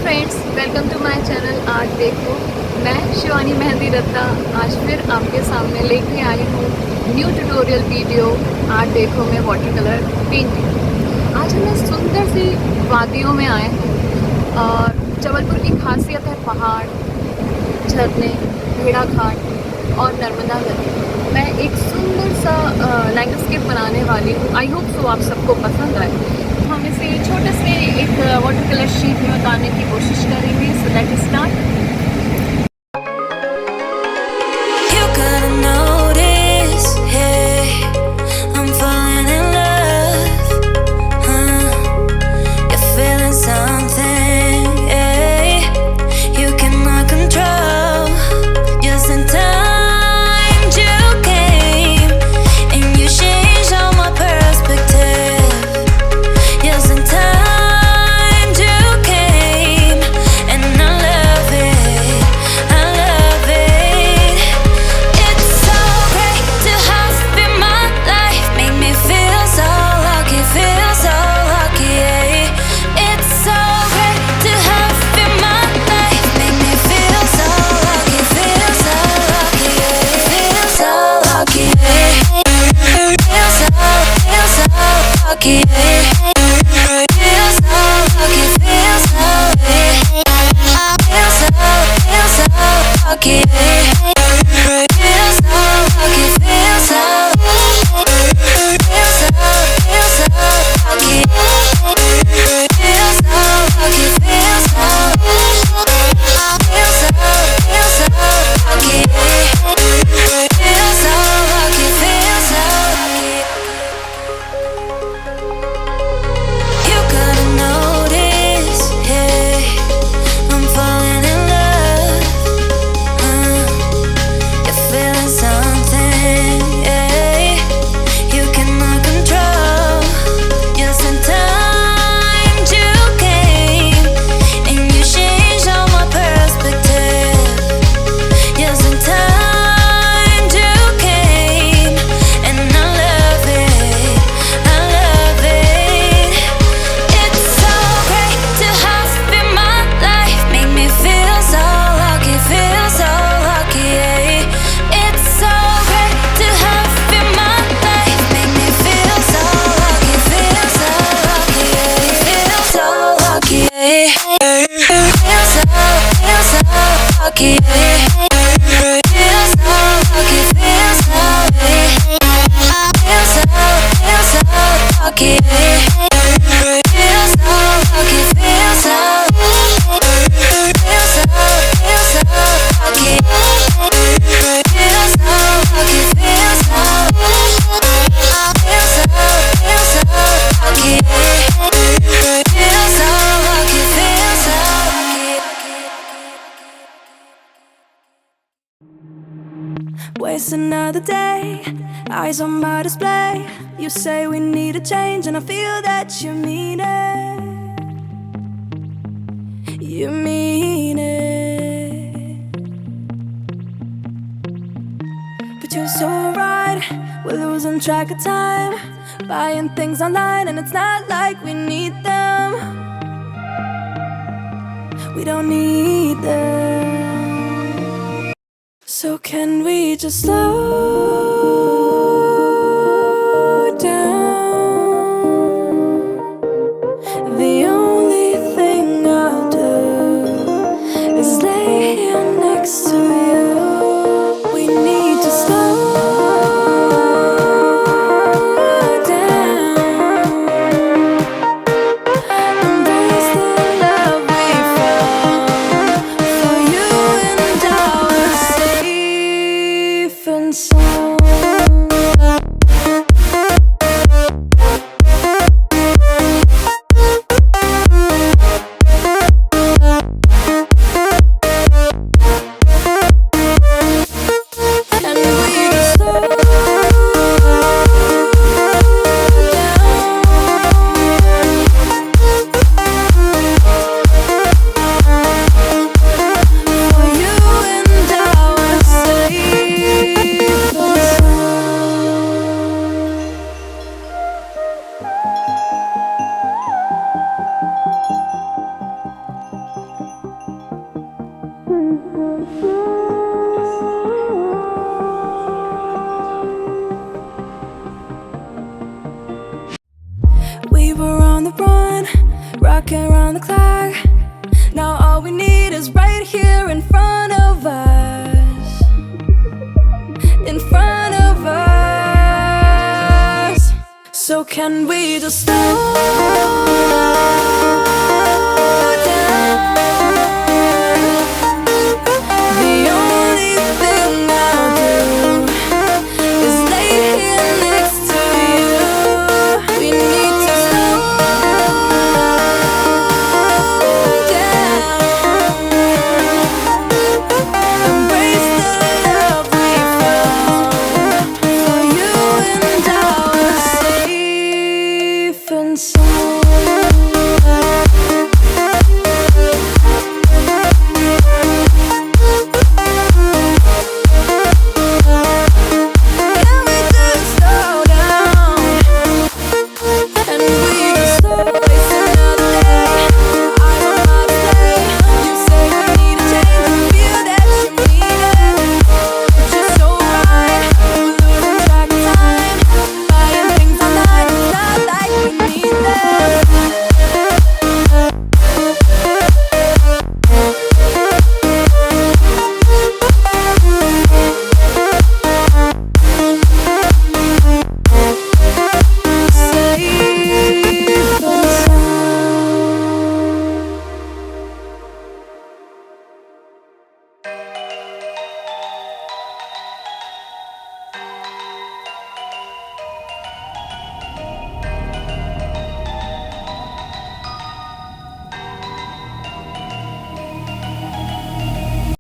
Friends, welcome to my channel. आज देखो, मैं शिवानी मेहदीरत्ता आज फिर आपके सामने लेके आई हूँ न्यू ट्यूटोरियल वीडियो। आज देखो, मैं वाटर कलर पेंटिंग। आज हम सुंदर सी वादियों में आए हैं और जबलपुर की खासियत है पहाड़, झरने, भेड़ा घाट और नर्मदा नदी। मैं एक सुंदर सा लैंडस्केप बनाने वाली हूँ। आई होप सो आप सबको पसंद आए। हम इसे छोटे से एक वाटर कलर शीट में उतारने की कोशिश करेंगे। So let's start. Waste another day, eyes on my display. You say we need a change and I feel that you mean it. You mean it. But you're so right, we're losing track of time, buying things online and it's not like we need them. We don't need them. So can we just slow down? The only thing I'll do is lay here next to you. We need to slow down. Embrace the love we found for you and our safe and sound. around the clock. Now all we need is right here in front of us. In front of us. So can we just stop?